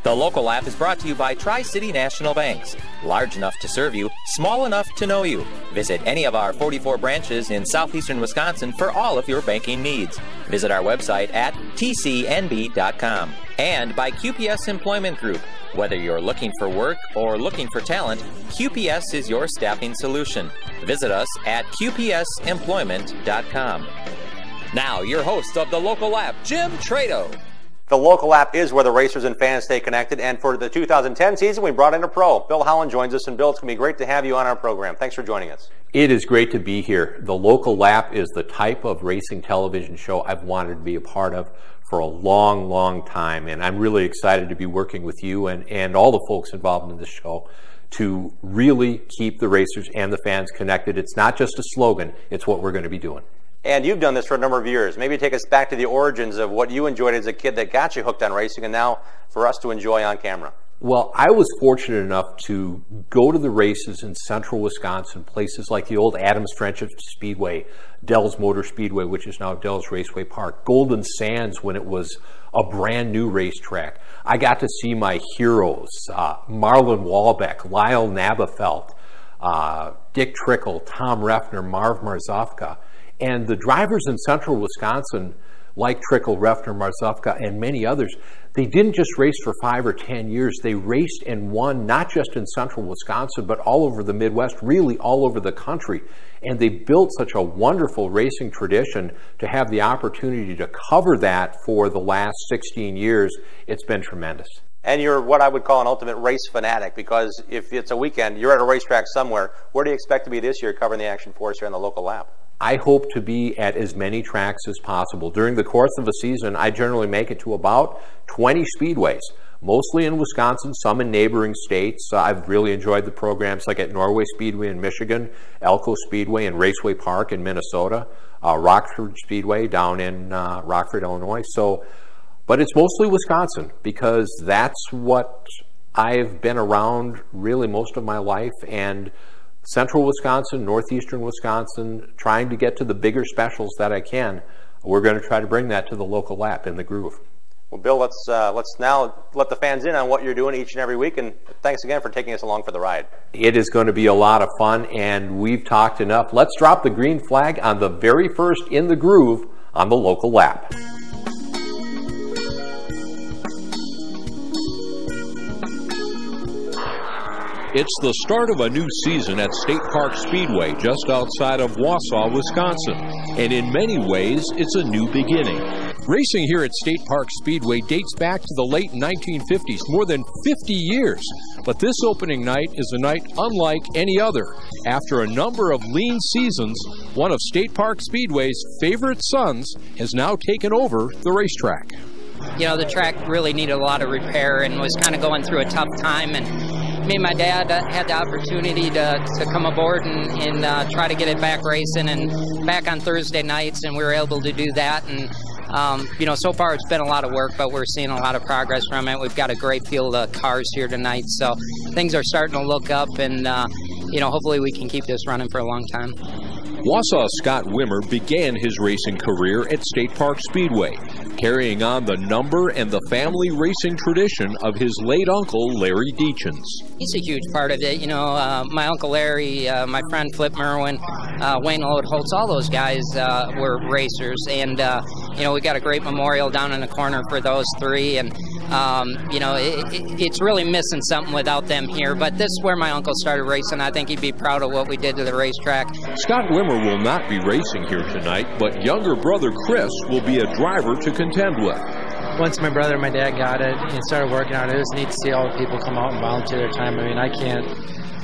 The Local Lap is brought to you by Tri-City National Banks. Large enough to serve you, small enough to know you. Visit any of our 44 branches in southeastern Wisconsin for all of your banking needs. Visit our website at tcnb.com. And by QPS Employment Group. Whether you're looking for work or looking for talent, QPS is your staffing solution. Visit us at qpsemployment.com. Now, your host of The Local Lap, Jim Tretow. The Local Lap is where the racers and fans stay connected, and for the 2010 season, we brought in a pro. Bill Holland joins us, and Bill, it's going to be great to have you on our program. Thanks for joining us. It is great to be here. The Local Lap is the type of racing television show I've wanted to be a part of for a long, long time, and I'm really excited to be working with you and all the folks involved in this show to really keep the racers and the fans connected. It's not just a slogan, it's what we're going to be doing. And you've done this for a number of years. Maybe take us back to the origins of what you enjoyed as a kid that got you hooked on racing, and now for us to enjoy on camera. Well, I was fortunate enough to go to the races in central Wisconsin, places like the old Adams Friendship Speedway, Dell's Motor Speedway, which is now Dell's Raceway Park, Golden Sands when it was a brand new racetrack. I got to see my heroes, Marlon Walbeck, Lyle Nabafelt, Dick Trickle, Tom Reffner, Marv Marzovka. And the drivers in central Wisconsin, like Trickle, Reffner, Marzovka, and many others, they didn't just race for 5 or 10 years. They raced and won, not just in central Wisconsin, but all over the Midwest, really all over the country. And they built such a wonderful racing tradition to have the opportunity to cover that for the last 16 years. It's been tremendous. And you're what I would call an ultimate race fanatic, because if it's a weekend, you're at a racetrack somewhere. Where do you expect to be this year covering the action for us here on the Local Lap? I hope to be at as many tracks as possible. During the course of a season, I generally make it to about 20 speedways, mostly in Wisconsin, some in neighboring states. I've really enjoyed the programs like at Norway Speedway in Michigan, Elko Speedway and Raceway Park in Minnesota, Rockford Speedway down in Rockford, Illinois. But it's mostly Wisconsin because that's what I've been around really most of my life, and central Wisconsin, northeastern Wisconsin, trying to get to the bigger specials that I can. We're going to try to bring that to the Local Lap in the groove. Well, Bill, let's now let the fans in on what you're doing each and every week, and thanks again for taking us along for the ride. It is going to be a lot of fun, and we've talked enough. Let's drop the green flag on the very first In the Groove on the Local Lap. It's the start of a new season at State Park Speedway just outside of Wausau, Wisconsin. And in many ways, it's a new beginning. Racing here at State Park Speedway dates back to the late 1950s, more than 50 years. But this opening night is a night unlike any other. After a number of lean seasons, one of State Park Speedway's favorite sons has now taken over the racetrack. You know, the track really needed a lot of repair and was kind of going through a tough time, and me and my dad had the opportunity to come aboard and try to get it back racing and back on Thursday nights, and we were able to do that. And you know, so far it's been a lot of work, but we're seeing a lot of progress from it. We've got a great field of cars here tonight, so things are starting to look up, and you know, hopefully we can keep this running for a long time. Wausau Scott Wimmer began his racing career at State Park Speedway, carrying on the number and the family racing tradition of his late uncle, Larry Deachens. He's a huge part of it. You know, my Uncle Larry, my friend Flip Merwin, Wayne Holtz, all those guys were racers. And, you know, we got a great memorial down in the corner for those three. And, you know, it's really missing something without them here. But this is where my uncle started racing. I think he'd be proud of what we did to the racetrack. Scott Wimmer will not be racing here tonight, but younger brother Chris will be a driver to contend with. Once my brother and my dad got it and started working on it, it was neat to see all the people come out and volunteer their time. I mean, I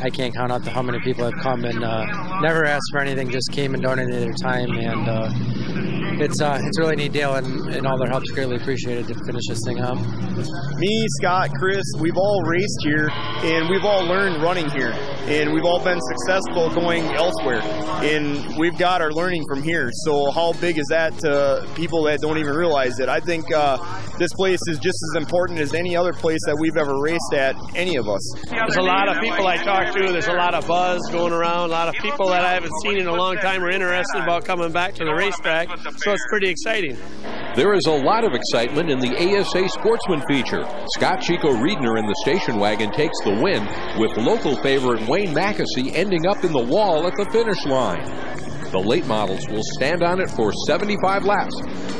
can't count out how many people have come and never asked for anything, just came and donated their time, and it's a really neat deal, and all their help's greatly appreciated to finish this thing up. Me, Scott, Chris, we've all raced here, and we've all learned running here, and we've all been successful going elsewhere, and we've got our learning from here. So how big is that to people that don't even realize it? I think this place is just as important as any other place that we've ever raced at, any of us. There's a lot of people I talk to. There's a lot of buzz going around. A lot of people that I haven't seen in a long time are interested about coming back to the racetrack. So it's pretty exciting. There is a lot of excitement in the ASA Sportsman feature. Scott Chico Riedner in the station wagon takes the win, with local favorite Wayne Mackesy ending up in the wall at the finish line. The late models will stand on it for 75 laps.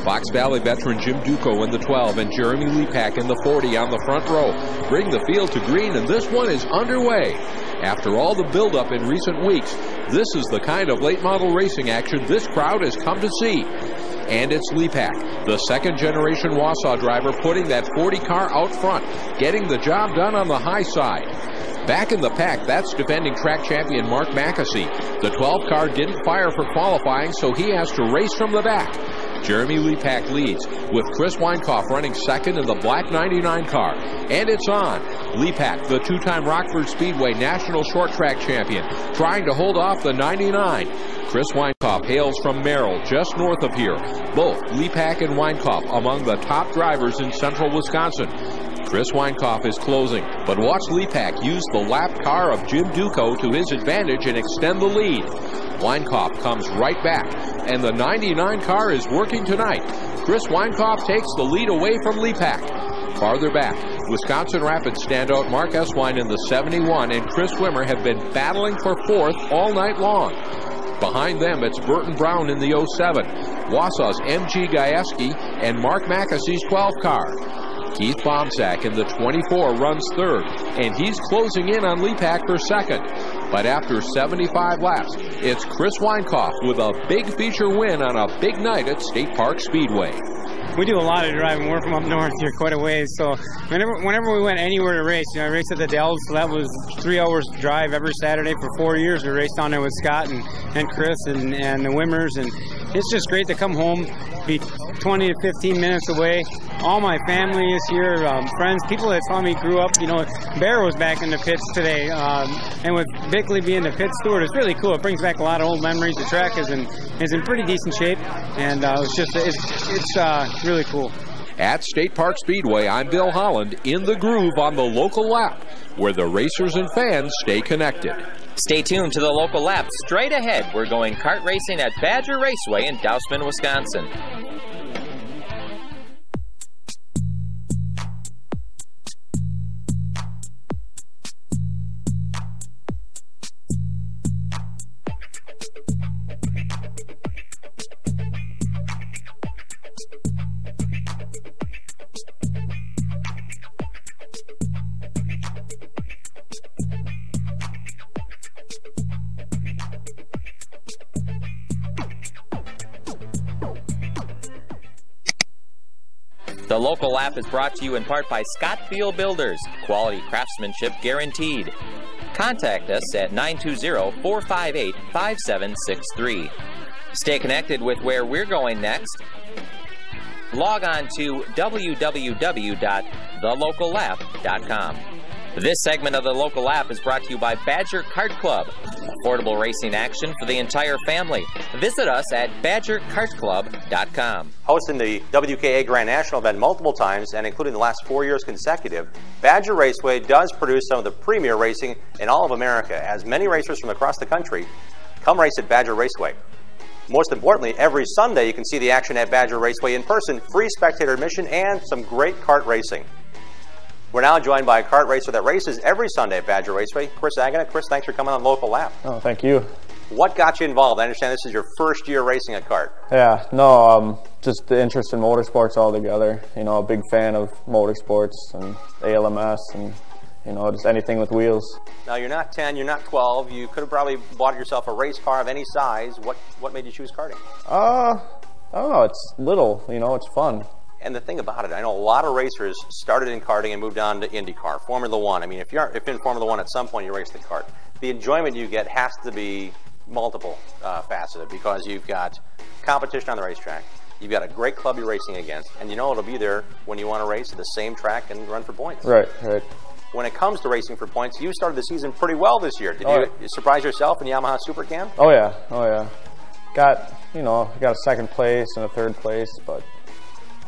Fox Valley veteran Jim Duco in the 12 and Jeremy Lepak in the 40 on the front row bring the field to green, and this one is underway. After all the buildup in recent weeks, this is the kind of late model racing action this crowd has come to see. And it's Lepak, the second-generation Wausau driver, putting that 40 car out front, getting the job done on the high side. Back in the pack, that's defending track champion Mark Mackesy. The 12 car didn't fire for qualifying, so he has to race from the back. Jeremy Lepak leads, with Chris Weinkoff running second in the black 99 car. And it's on. Lepak, the two-time Rockford Speedway national short track champion, trying to hold off the 99. Chris Weinkoff hails from Merrill, just north of here. Both Lepak and Weinkoff among the top drivers in central Wisconsin. Chris Weinkoff is closing, but watch Lepak use the lap car of Jim Duco to his advantage and extend the lead. Weinkoff comes right back, and the 99 car is working tonight. Chris Weinkoff takes the lead away from Lepak. Farther back, Wisconsin Rapids standout Mark Eswine in the 71 and Chris Wimmer have been battling for fourth all night long. Behind them, it's Burton Brown in the 07, Wausau's M.G. Gajewski, and Mark Mackesy's 12 car. Keith Bomsack in the 24 runs third, and he's closing in on Lepak for second. But after 75 laps, it's Chris Weinkoff with a big feature win on a big night at State Park Speedway. We do a lot of driving. We're from up north here quite a ways, so whenever we went anywhere to race, I raced at the Dells, so that was 3 hours drive every Saturday for 4 years. We raced down there with Scott and Chris and the Wimmers, and it's just great to come home, be 20 to 15 minutes away. All my family is here, friends, people that saw me grew up. Bear was back in the pits today, and with Bickley being the pit steward, it's really cool. It brings back a lot of old memories. The track is in pretty decent shape, and it's really cool. At State Park Speedway, I'm Bill Holland in the groove on the local lap, where the racers and fans stay connected. Stay tuned to the local lap. Straight ahead, we're going kart racing at Badger Raceway in Dousman, Wisconsin. The local lap is brought to you in part by Scott Field Builders. Quality craftsmanship guaranteed. Contact us at 920-458-5763. Stay connected with where we're going next. Log on to www.thelocallap.com. This segment of the local lap is brought to you by Badger Kart Club. Affordable racing action for the entire family. Visit us at badgerkartclub.com. Hosting the WKA Grand National event multiple times and including the last 4 years consecutive, Badger Raceway does produce some of the premier racing in all of America, as many racers from across the country come race at Badger Raceway. Most importantly, every Sunday you can see the action at Badger Raceway in person, free spectator admission, and some great kart racing. We're now joined by a kart racer that races every Sunday at Badger Raceway, Chris Agana. Chris, thanks for coming on Local Lap. Oh, thank you. What got you involved? I understand this is your first year racing a kart. Yeah, no, just the interest in motorsports altogether. A big fan of motorsports and ALMS and, just anything with wheels. Now, you're not 10, you're not 12. You could have probably bought yourself a race car of any size. What made you choose karting? I don't know. It's little, it's fun. And the thing about it, I know a lot of racers started in karting and moved on to IndyCar, Formula One. I mean, if you're in Formula One at some point, you race the kart. The enjoyment you get has to be multiple faceted, because you've got competition on the racetrack, you've got a great club you're racing against, and it'll be there when you want to race at the same track and run for points. Right. When it comes to racing for points, you started the season pretty well this year. Did you surprise yourself in Yamaha Super Cam? Oh yeah. Got a second place and a third place, but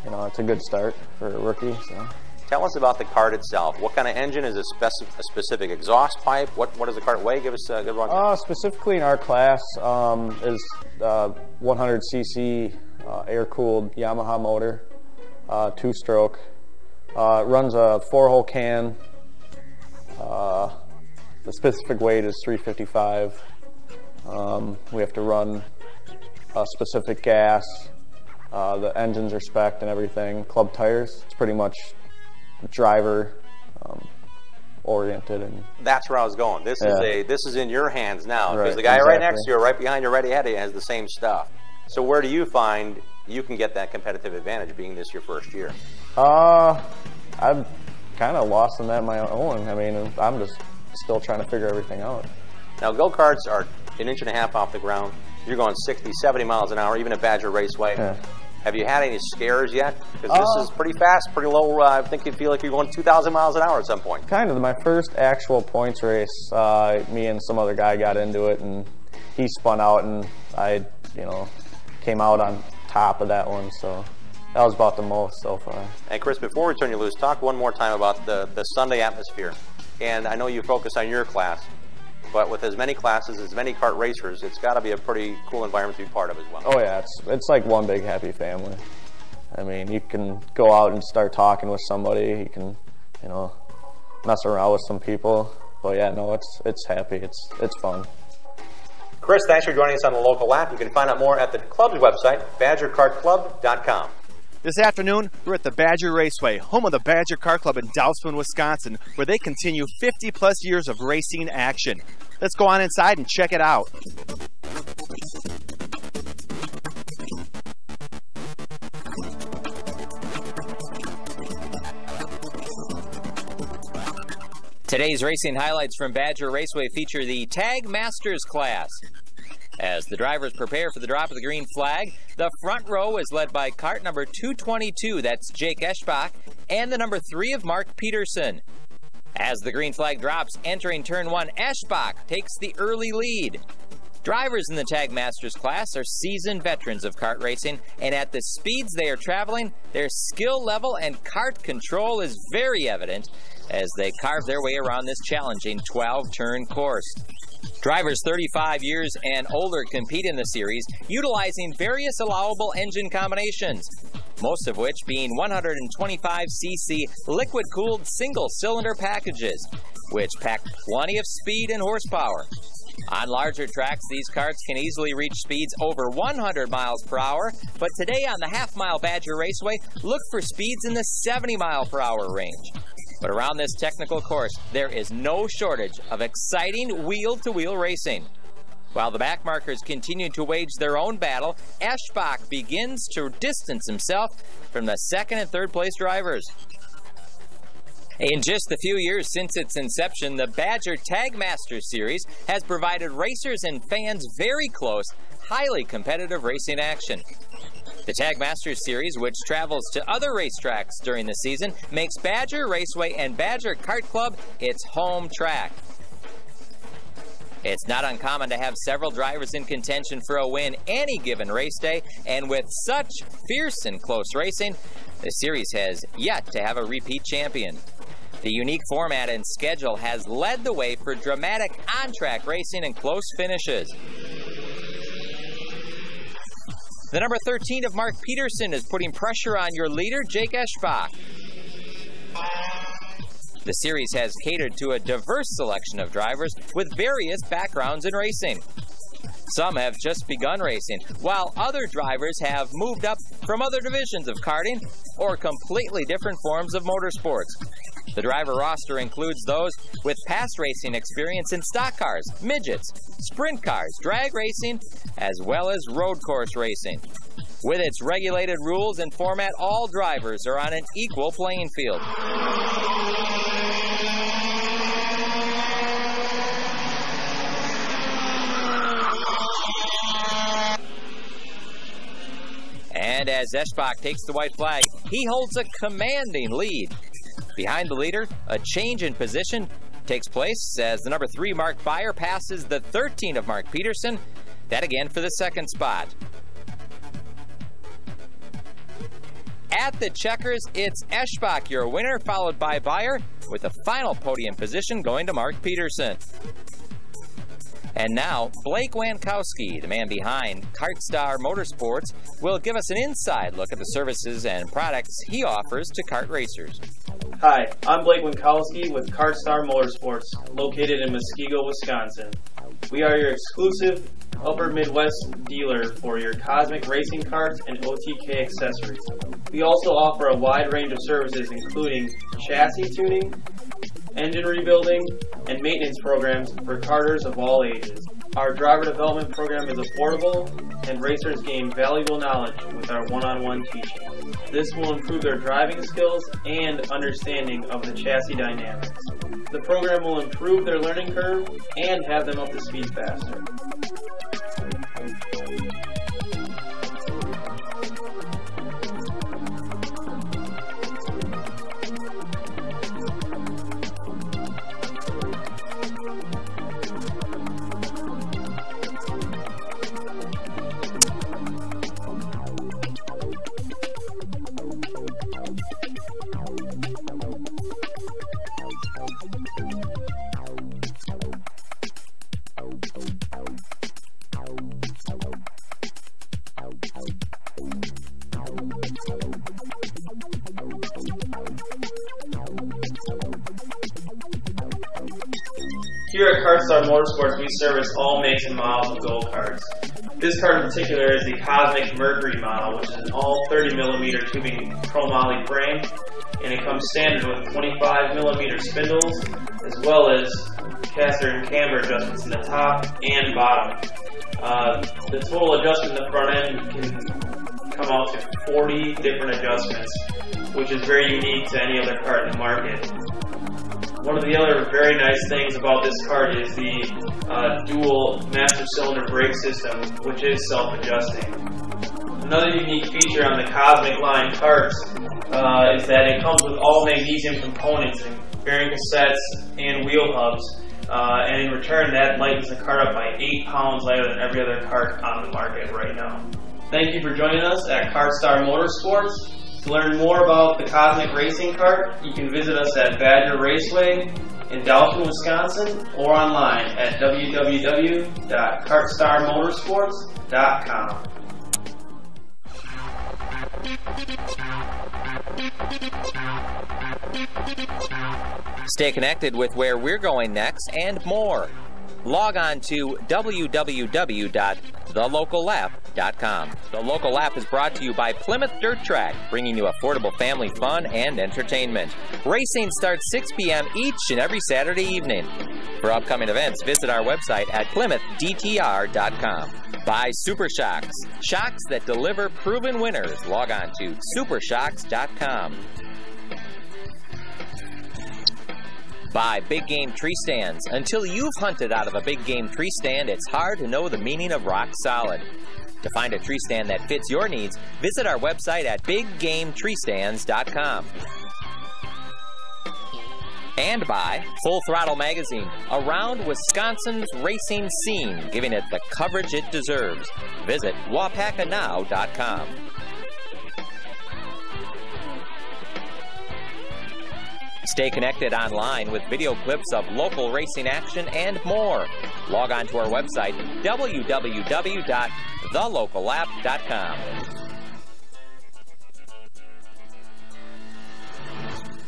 it's a good start for a rookie. So. Tell us about the kart itself. What kind of engine? Is it a specific exhaust pipe? What does the kart weigh? Give us a good run. Specifically in our class is 100cc air-cooled Yamaha motor, 2-stroke. Runs a 4-hole can. The specific weight is 355. We have to run a specific gas. The engines are spec'd and everything. Club tires. It's pretty much driver oriented. And that's where I was going. This is in your hands now, because right, the guy exactly. right next to you, right behind you, right ahead of you, has the same stuff. So where do you find you can get that competitive advantage, being this your first year? I'm kind of lost in that on my own. I mean, I'm just still trying to figure everything out. Now, go-karts are 1.5 inches off the ground. You're going 60, 70 miles an hour, even at Badger Raceway. Yeah. Have you had any scares yet? Because this is pretty fast, pretty low. I think you feel like you're going 2,000 miles an hour at some point. Kind of. My first actual points race, me and some other guy got into it, and he spun out, and I, came out on top of that one. So that was about the most so far. And Chris, before we turn you loose, talk one more time about the Sunday atmosphere. And I know you focus on your class, but with as many classes, as many kart racers, it's got to be a pretty cool environment to be part of as well. Oh yeah, it's like one big happy family. I mean, you can go out and start talking with somebody. You can, mess around with some people. But yeah, no, it's happy. It's fun. Chris, thanks for joining us on the local lap. You can find out more at the club's website, badgerkartclub.com. This afternoon, we're at the Badger Raceway, home of the Badger Kart Club in Dousman, Wisconsin, where they continue 50-plus years of racing action. Let's go on inside and check it out. Today's racing highlights from Badger Raceway feature the Tag Masters class. As the drivers prepare for the drop of the green flag, the front row is led by kart number 222, that's Jake Eschbach, and the number 3 of Mark Peterson. As the green flag drops, entering turn 1, Eschbach takes the early lead. Drivers in the Tag Masters class are seasoned veterans of kart racing, and at the speeds they are traveling, their skill level and kart control is very evident as they carve their way around this challenging 12-turn course. Drivers 35 years and older compete in the series, utilizing various allowable engine combinations, most of which being 125cc liquid-cooled single-cylinder packages, which pack plenty of speed and horsepower. On larger tracks, these karts can easily reach speeds over 100 miles per hour, but today on the half-mile Badger Raceway, look for speeds in the 70-mile-per-hour range. But around this technical course, there is no shortage of exciting wheel-to-wheel racing. While the backmarkers continue to wage their own battle, Eschbach begins to distance himself from the second and third place drivers. In just the few years since its inception, the Badger Tag Masters Series has provided racers and fans very close, highly competitive racing action. The Tag Masters Series, which travels to other racetracks during the season, makes Badger Raceway and Badger Kart Club its home track. It's not uncommon to have several drivers in contention for a win any given race day, and with such fierce and close racing, the series has yet to have a repeat champion. The unique format and schedule has led the way for dramatic on-track racing and close finishes. The number 13 of Mark Peterson is putting pressure on your leader, Jake Eschbach. The series has catered to a diverse selection of drivers with various backgrounds in racing. Some have just begun racing, while other drivers have moved up from other divisions of karting or completely different forms of motorsports. The driver roster includes those with past racing experience in stock cars, midgets, sprint cars, drag racing, as well as road course racing. With its regulated rules and format, all drivers are on an equal playing field. And as Eschbach takes the white flag, he holds a commanding lead. Behind the leader, a change in position takes place as the number 3 Mark Beyer passes the 13 of Mark Peterson, that again for the second spot. At the checkers, it's Eschbach, your winner, followed by Beyer, with the final podium position going to Mark Peterson. And now, Blake Wankowski, the man behind KartStar Motorsports, will give us an inside look at the services and products he offers to kart racers. Hi, I'm Blake Wankowski with KartStar Motorsports, located in Muskego, Wisconsin. We are your exclusive Upper Midwest dealer for your Cosmic racing carts and OTK accessories. We also offer a wide range of services including chassis tuning, engine rebuilding, and maintenance programs for karters of all ages. Our driver development program is affordable, and racers gain valuable knowledge with our one-on-one teaching. This will improve their driving skills and understanding of the chassis dynamics. The program will improve their learning curve and have them up to speed faster. Here at KartStar Motorsports, we service all makes and models of go-karts. This kart in particular is the Cosmic Mercury model, which is an all 30mm tubing chromoly frame, and it comes standard with 25mm spindles, as well as caster and camber adjustments in the top and bottom. The total adjustment in the front end can come out to 40 different adjustments, which is very unique to any other kart in the market. One of the other very nice things about this kart is the dual master cylinder brake system, which is self-adjusting. Another unique feature on the Cosmic line karts is that it comes with all magnesium components, bearing cassettes and wheel hubs, and in return that lightens the kart up by 8 pounds lighter than every other kart on the market right now. Thank you for joining us at KartStar Motorsports. To learn more about the Cosmic Racing Kart, you can visit us at Badger Raceway in Dalton, Wisconsin, or online at www.kartstarmotorsports.com. Stay connected with where we're going next and more. Log on to www.thelocallap.com. The Local Lap is brought to you by Plymouth Dirt Track, bringing you affordable family fun and entertainment. Racing starts 6 p.m. each and every Saturday evening. For upcoming events, visit our website at PlymouthDTR.com. By Super Shocks, shocks that deliver proven winners. Log on to supershocks.com. By Big Game Tree Stands. Until you've hunted out of a big game tree stand, it's hard to know the meaning of rock solid. To find a tree stand that fits your needs, visit our website at biggametreestands.com. And by Full Throttle Magazine, around Wisconsin's racing scene, giving it the coverage it deserves. Visit wapakanow.com. Stay connected online with video clips of local racing action and more. Log on to our website, www.thelocallap.com.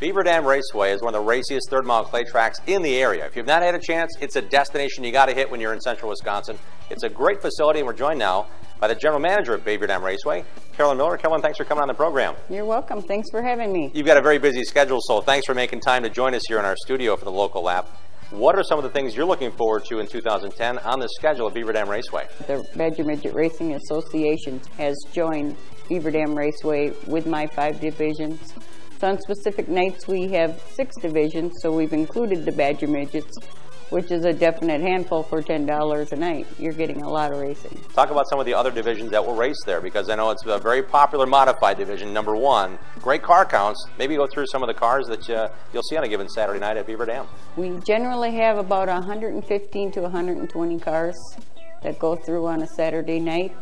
Beaver Dam Raceway is one of the raciest third-mile clay tracks in the area. If you've not had a chance, it's a destination you got to hit when you're in central Wisconsin. It's a great facility, and we're joined now by the general manager of Beaver Dam Raceway, Carolyn Miller. Carolyn, thanks for coming on the program. You're welcome. Thanks for having me. You've got a very busy schedule, so thanks for making time to join us here in our studio for the Local Lap. What are some of the things you're looking forward to in 2010 on the schedule of Beaver Dam Raceway? The Badger Midget Racing Association has joined Beaver Dam Raceway with my 5 divisions. So on specific nights we have 6 divisions, so we've included the Badger Midgets, which is a definite handful for $10 a night. You're getting a lot of racing. Talk about some of the other divisions that will race there, because I know it's a very popular modified division, number 1. Great car counts. Maybe go through some of the cars that you'll see on a given Saturday night at Beaver Dam. We generally have about 115 to 120 cars that go through on a Saturday night.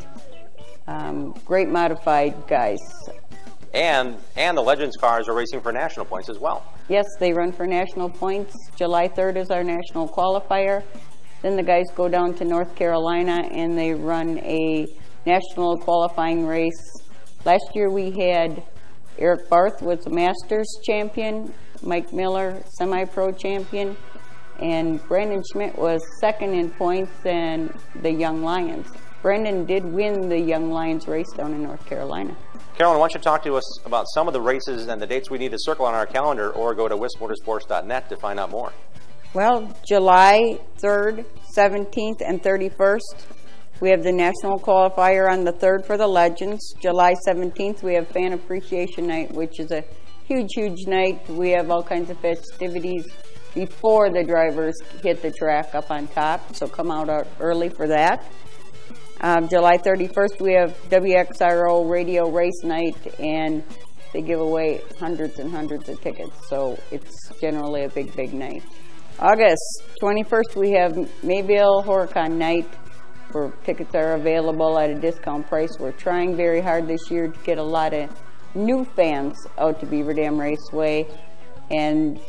Great modified guys. And the Legends cars are racing for national points as well. Yes, they run for national points. July 3rd is our national qualifier. Then the guys go down to North Carolina and they run a national qualifying race. Last year we had Eric Barth was a Masters champion, Mike Miller semi-pro champion, and Brandon Schmidt was second in points and the Young Lions. Brandon did win the Young Lions race down in North Carolina. Carolyn, why don't you talk to us about some of the races and the dates we need to circle on our calendar, or go to wismotorsports.net to find out more. Well, July 3rd, 17th, and 31st, we have the National Qualifier on the 3rd for the Legends. July 17th, we have Fan Appreciation Night, which is a huge, huge night. We have all kinds of festivities before the drivers hit the track up on top, so come out early for that. July 31st, we have WXRO Radio Race Night, and they give away hundreds and hundreds of tickets, so it's generally a big, big night. August 21st, we have Mayville Horicon Night, where tickets are available at a discount price. We're trying very hard this year to get a lot of new fans out to Beaver Dam Raceway, and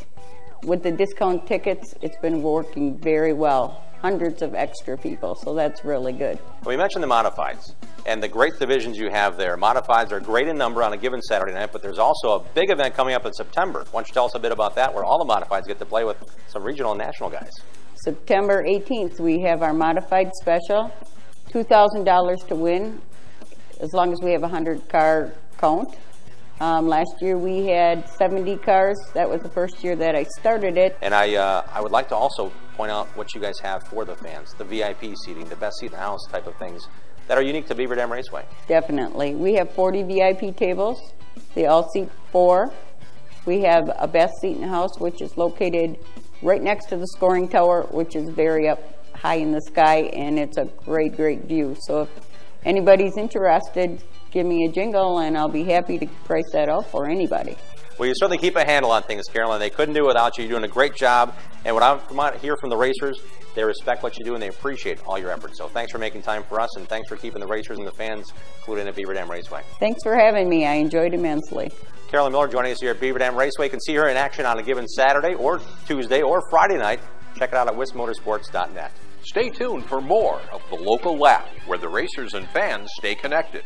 with the discount tickets, it's been working very well. Hundreds of extra people, so that's really good. We mentioned the modifieds and the great divisions you have there. Modifieds are great in number on a given Saturday night, but there's also a big event coming up in September. Why don't you tell us a bit about that, where all the modifieds get to play with some regional and national guys? September 18th, we have our modified special, $2,000 to win, as long as we have a 100-car count. Last year we had 70 cars. That was the first year that I started it. And I would like to also point out what you guys have for the fans, the VIP seating, the best seat in the house type of things that are unique to Beaver Dam Raceway. Definitely. We have 40 VIP tables. They all seat 4. We have a best seat in the house, which is located right next to the scoring tower, which is very up high in the sky, and it's a great, great view. So if anybody's interested, give me a jingle, and I'll be happy to price that out for anybody. Well, you certainly keep a handle on things, Carolyn. They couldn't do it without you. You're doing a great job. And what I hear from the racers, they respect what you do and they appreciate all your efforts. So thanks for making time for us, and thanks for keeping the racers and the fans included at Beaver Dam Raceway. Thanks for having me. I enjoyed immensely. Carolyn Miller joining us here at Beaver Dam Raceway. You can see her in action on a given Saturday or Tuesday or Friday night. Check it out at wismotorsports.net. Stay tuned for more of the local lap, where the racers and fans stay connected.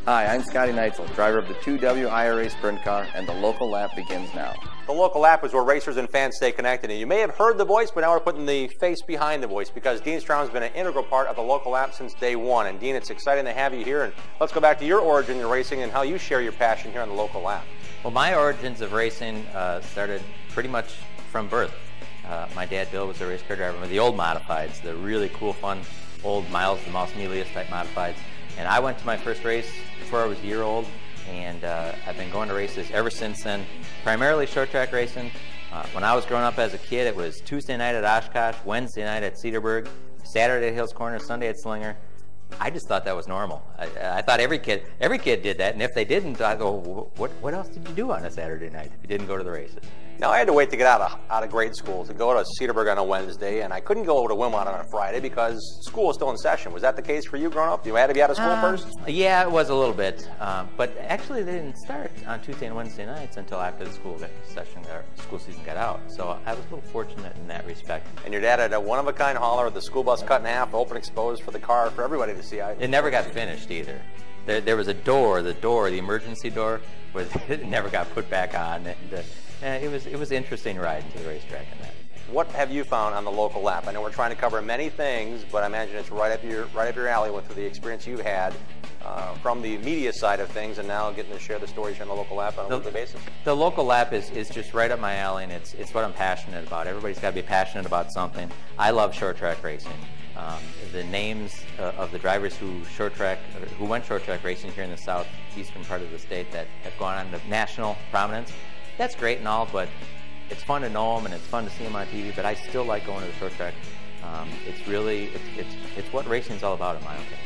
Hi, I'm Scotty Neitzel, driver of the 2W IRA Sprint Car, and the local lap begins now. The local lap is where racers and fans stay connected. And you may have heard the voice, but now we're putting the face behind the voice, because Dean Strom has been an integral part of the local lap since day one. And Dean, it's exciting to have you here. And let's go back to your origin in racing and how you share your passion here on the local lap. Well, my origins of racing started pretty much from birth. My dad, Bill, was a race car driver with the old modifieds, the really cool, fun, old Miles the Mouse Melius type modifieds. And I went to my first race before I was a year old, and I've been going to races ever since then, primarily short track racing. When I was growing up as a kid, it was Tuesday night at Oshkosh, Wednesday night at Cedarburg, Saturday at Hills Corner, Sunday at Slinger. I just thought that was normal. I thought every kid did that, and if they didn't, I go, what else did you do on a Saturday night if you didn't go to the races? Now, I had to wait to get out of grade school to go to Cedarburg on a Wednesday, and I couldn't go to Wilmot on a Friday because school was still in session. Was that the case for you growing up? You had to be out of school first? Yeah, it was a little bit. But actually, they didn't start on Tuesday and Wednesday nights until after the school season got out. So I was a little fortunate in that respect. And your dad had a one-of-a-kind hauler with the school bus cut in half, open exposed for the car for everybody to see. It never got finished either. There was a door, the emergency door, where it never got put back on. And it was interesting riding to the racetrack in that. What have you found on the local lap? I know we're trying to cover many things, but I imagine it's right up your alley with the experience you've had from the media side of things, and now getting to share the stories here on the local lap on a weekly basis. The local lap is just right up my alley, and it's what I'm passionate about. Everybody's got to be passionate about something. I love short track racing. The names of the drivers who went short track racing here in the southeastern part of the state that have gone on to national prominence, that's great and all, but it's fun to know them and it's fun to see them on TV, but I still like going to the short track. It's what racing's all about, in my opinion.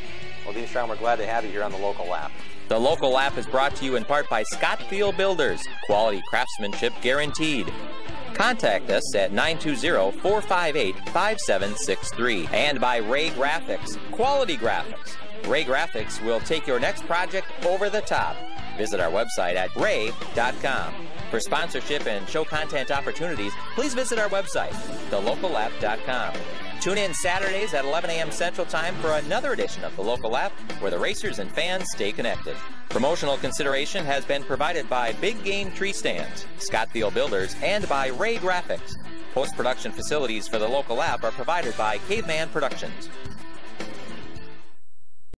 Well, Dean Strom, we're glad to have you here on the local lap. The local lap is brought to you in part by Scott Field Builders, quality craftsmanship guaranteed. Contact us at 920-458-5763. And by Ray Graphics, quality graphics. Ray Graphics will take your next project over the top. Visit our website at ray.com. For sponsorship and show content opportunities, please visit our website, thelocallap.com. Tune in Saturdays at 11 a.m. Central Time for another edition of the Local Lap, where the racers and fans stay connected. Promotional consideration has been provided by Big Game Tree Stands, Scottfield Builders, and by Ray Graphics. Post-production facilities for the Local Lap are provided by Caveman Productions.